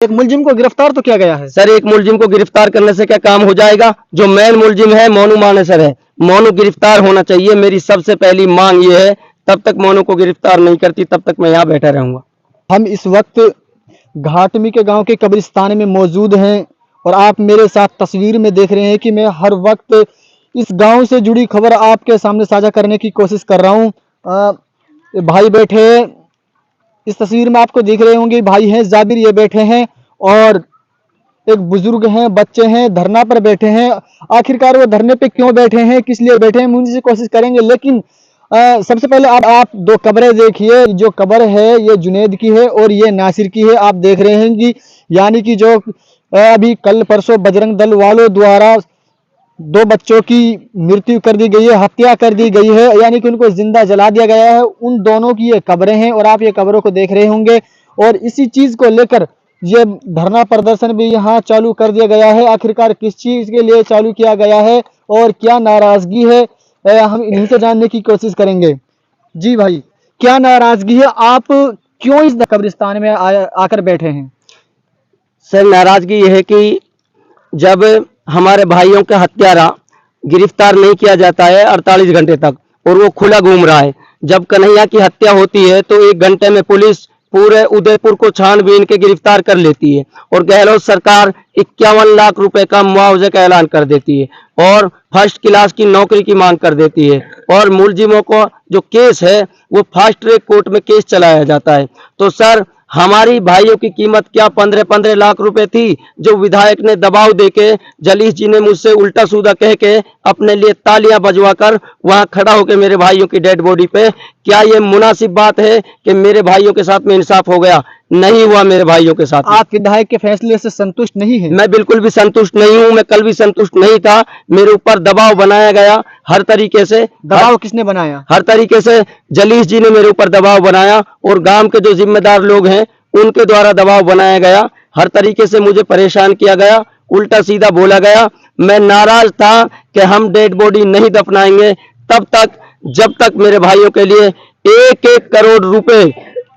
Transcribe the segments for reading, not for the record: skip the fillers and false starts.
एक मुलजिम को गिरफ्तार तो किया गया है। सर एक मुलजिम को गिरफ्तार करने से क्या काम हो जाएगा? जो मेन मुलजिम है मोनू मानेसर है, मोनू गिरफ्तार होना चाहिए। मेरी सबसे पहली मांग ये है, तब तक मोनू को गिरफ्तार नहीं करती तब तक मैं यहाँ बैठा रहूंगा। हम इस वक्त घाटमी के गांव के कब्रिस्तान में मौजूद हैं और आप मेरे साथ तस्वीर में देख रहे हैं कि मैं हर वक्त इस गांव से जुड़ी खबर आपके सामने साझा करने की कोशिश कर रहा हूं। भाई बैठे, इस तस्वीर में आपको देख रहे होंगे, भाई हैं जाबिर, ये बैठे हैं और एक बुजुर्ग हैं, बच्चे हैं, धरना पर बैठे हैं। आखिरकार वो धरने पे क्यों बैठे हैं, किस लिए बैठे हैं, हम उनसे कोशिश करेंगे। लेकिन सबसे पहले आप दो कब्रें देखिए। जो कब्र है ये जुनैद की है और ये नासिर की है। आप देख रहे हैं कि यानी कि जो अभी कल परसों बजरंग दल वालों द्वारा दो बच्चों की मृत्यु कर दी गई है, हत्या कर दी गई है, यानी कि उनको जिंदा जला दिया गया है। उन दोनों की ये कब्रें हैं और आप ये कब्रों को देख रहे होंगे और इसी चीज को लेकर ये धरना प्रदर्शन भी यहाँ चालू कर दिया गया है। आखिरकार किस चीज के लिए चालू किया गया है और क्या नाराजगी है, हम इन्हीं से जानने की कोशिश करेंगे। जी भाई, क्या नाराजगी है, आप क्यों इस कब्रिस्तान में आकर बैठे हैं? सर नाराजगी यह है कि जब हमारे भाइयों के हत्यारा गिरफ्तार नहीं किया जाता है 48 घंटे तक और वो खुला घूम रहा है, जब कन्हैया की हत्या होती है तो 1 घंटे में पुलिस पूरे उदयपुर को छानबीन के गिरफ्तार कर लेती है और गहलोत सरकार 51 लाख रुपए का मुआवजे का ऐलान कर देती है और फर्स्ट क्लास की नौकरी की मांग कर देती है और मुलजिमों को जो केस है वो फास्ट ट्रैक कोर्ट में केस चलाया जाता है। तो सर हमारी भाइयों की कीमत क्या 15-15 लाख रुपए थी, जो विधायक ने दबाव देके, जलीस जी ने मुझसे उल्टा सूदा कह के अपने लिए तालियां बजवाकर वहां खड़ा होकर मेरे भाइयों की डेड बॉडी पे, क्या ये मुनासिब बात है कि मेरे भाइयों के साथ में इंसाफ हो गया? नहीं हुआ मेरे भाइयों के साथ। आप विधायक के फैसले से संतुष्ट नहीं है? मैं बिल्कुल भी संतुष्ट नहीं हूं, मैं कल भी संतुष्ट नहीं था। मेरे ऊपर दबाव बनाया गया हर तरीके से। दबाव किसने बनाया? हर तरीके से जलीस जी ने मेरे ऊपर दबाव बनाया और गांव के जो जिम्मेदार लोग हैं उनके द्वारा दबाव बनाया गया। हर तरीके से मुझे परेशान किया गया, उल्टा सीधा बोला गया। मैं नाराज था कि हम डेड बॉडी नहीं दफनाएंगे तब तक जब तक मेरे भाइयों के लिए 1-1 करोड़ रुपए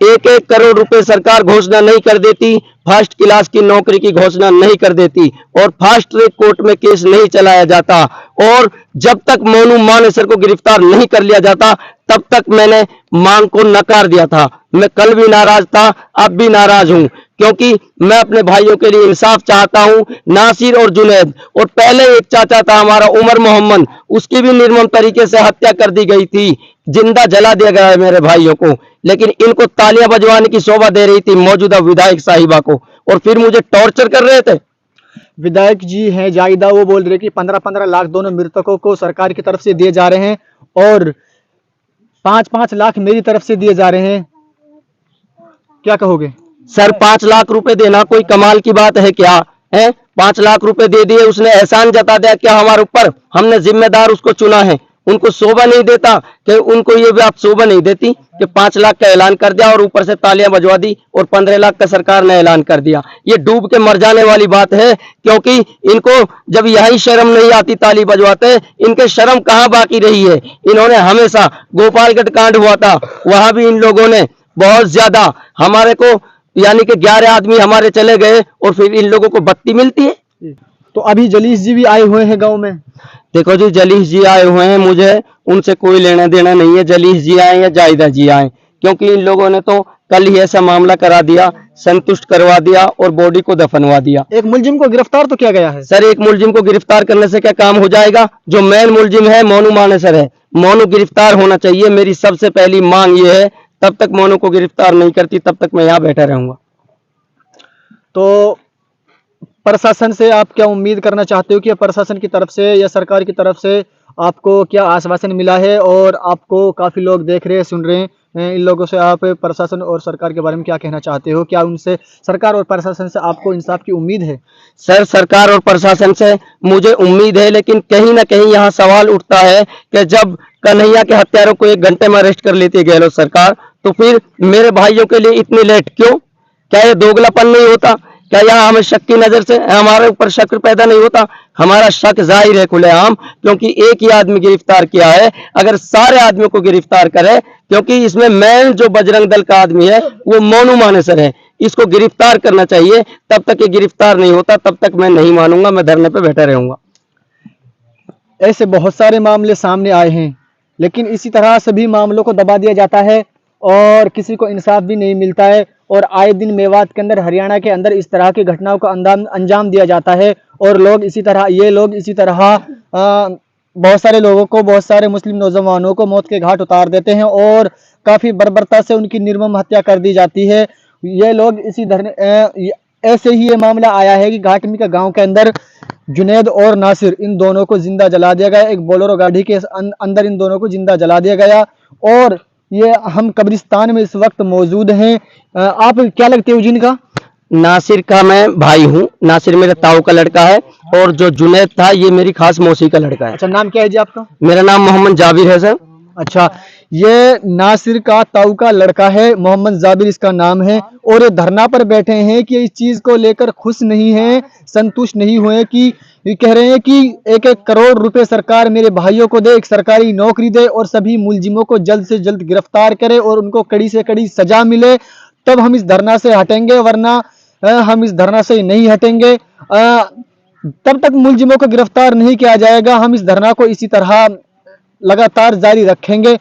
1-1 करोड़ रुपए सरकार घोषणा नहीं कर देती, फर्स्ट क्लास की नौकरी की घोषणा नहीं कर देती और फास्ट ट्रैक कोर्ट में केस नहीं चलाया जाता और जब तक मोनू मानेसर को गिरफ्तार नहीं कर लिया जाता तब तक मैंने मांग को नकार दिया था। मैं कल भी नाराज था, अब भी नाराज हूं, क्योंकि मैं अपने भाइयों के लिए इंसाफ चाहता हूं। नासिर और जुनैद और पहले एक चाचा था हमारा उमर मोहम्मद, उसकी भी निर्मम तरीके से हत्या कर दी गई थी, जिंदा जला दिया गया है मेरे भाइयों को, लेकिन इनको तालियां बजवाने की शोभा दे रही थी मौजूदा विधायक साहिबा को और फिर मुझे टॉर्चर कर रहे थे। विधायक जी हैं जायदा, वो बोल रहे कि 15-15 लाख दोनों मृतकों को सरकार की तरफ से दिए जा रहे हैं और 5-5 लाख मेरी तरफ से दिए जा रहे हैं, क्या कहोगे? सर 5 लाख रुपए देना कोई कमाल की बात है क्या? है 5 लाख रुपए दे दिए, उसने एहसान जता दिया क्या हमारे ऊपर? हमने जिम्मेदार उसको चुना है, उनको शोभा नहीं देता कि उनको ये बात शोभा नहीं देती कि 5 लाख का ऐलान कर दिया और ऊपर से तालियां बजवा दी और 15 लाख का सरकार ने ऐलान कर दिया। ये डूब के मर जाने वाली बात है, क्योंकि इनको जब यही शर्म नहीं आती ताली बजवाते, इनके शर्म कहाँ बाकी रही है? इन्होंने हमेशा, गोपालगढ़ कांड हुआ था वहां भी इन लोगों ने बहुत ज्यादा हमारे को, यानी कि 11 आदमी हमारे चले गए और फिर इन लोगों को बत्ती मिलती है। तो अभी जलीस जी भी आए हुए हैं गांव में। देखो जी, जलीस जी आए हुए हैं, मुझे उनसे कोई लेना देना नहीं है, जलीस जी आए या जायदा जी आए, क्योंकि इन लोगों ने तो कल ही ऐसा मामला करा दिया, संतुष्ट करवा दिया और बॉडी को दफनवा दिया। एक मुलजिम को गिरफ्तार तो किया गया है। सर एक मुलजिम को गिरफ्तार करने से क्या काम हो जाएगा? जो मेन मुलजिम है मोनू मानेसर है, मोनू गिरफ्तार होना चाहिए। मेरी सबसे पहली मांग ये है, तब तक मोनू को गिरफ्तार नहीं करती तब तक मैं यहाँ बैठा रहूंगा। तो प्रशासन से आप क्या उम्मीद करना चाहते हो कि प्रशासन की तरफ से या सरकार की तरफ से आपको क्या आश्वासन मिला है? और आपको काफ़ी लोग देख रहे हैं, सुन रहे हैं, इन लोगों से आप प्रशासन और सरकार के बारे में क्या कहना चाहते हो? क्या उनसे, सरकार और प्रशासन से आपको इंसाफ की उम्मीद है? सर सरकार और प्रशासन से मुझे उम्मीद है, लेकिन कहीं ना कहीं यहाँ सवाल उठता है कि जब कन्हैया के हत्यारों को 1 घंटे में अरेस्ट कर लेती है गहलोत सरकार, तो फिर मेरे भाइयों के लिए इतनी लेट क्यों? क्या ये दोगलापन नहीं होता? क्या यहाँ हमें शक की नजर से हमारे ऊपर शक पैदा नहीं होता? हमारा शक जाहिर है खुलेआम, क्योंकि एक ही आदमी गिरफ्तार किया है। अगर सारे आदमियों को गिरफ्तार करे, क्योंकि इसमें मेन जो बजरंग दल का आदमी है वो मोनू मानेसर है, इसको गिरफ्तार करना चाहिए। तब तक ये गिरफ्तार नहीं होता तब तक मैं नहीं मानूंगा, मैं धरने पे बैठा रहूंगा। ऐसे बहुत सारे मामले सामने आए हैं, लेकिन इसी तरह सभी मामलों को दबा दिया जाता है और किसी को इंसाफ भी नहीं मिलता है। और आए दिन मेवात के अंदर, हरियाणा के अंदर इस तरह की घटनाओं को अंजाम दिया जाता है और लोग इसी तरह बहुत सारे लोगों को, बहुत सारे मुस्लिम नौजवानों को मौत के घाट उतार देते हैं और काफी बर्बरता से उनकी निर्मम हत्या कर दी जाती है। ये लोग ऐसे ही ये मामला आया है कि घाटमी का गांव के अंदर जुनैद और नासिर, इन दोनों को जिंदा जला दिया गया। एक बोलेरो गाड़ी के अंदर इन दोनों को जिंदा जला दिया गया और ये हम कब्रिस्तान में इस वक्त मौजूद हैं। आप क्या लगते हो जिनका? नासिर का मैं भाई हूँ, नासिर मेरे ताऊ का लड़का है और जो जुनैद था ये मेरी खास मौसी का लड़का है। अच्छा, नाम क्या है जी आपका? मेरा नाम मोहम्मद जाबिर है सर। अच्छा, ये नासिर का ताऊ का लड़का है, मोहम्मद जाबिर इसका नाम है और ये धरना पर बैठे हैं कि इस चीज को लेकर खुश नहीं है, संतुष्ट नहीं हुए कि ये कह रहे हैं कि 1-1 करोड़ रुपए सरकार मेरे भाइयों को दे, एक सरकारी नौकरी दे और सभी मुलजिमों को जल्द से जल्द गिरफ्तार करे और उनको कड़ी से कड़ी सजा मिले, तब हम इस धरना से हटेंगे, वरना हम इस धरना से नहीं हटेंगे। तब तक मुलजिमों को गिरफ्तार नहीं किया जाएगा, हम इस धरना को इसी तरह लगातार जारी रखेंगे।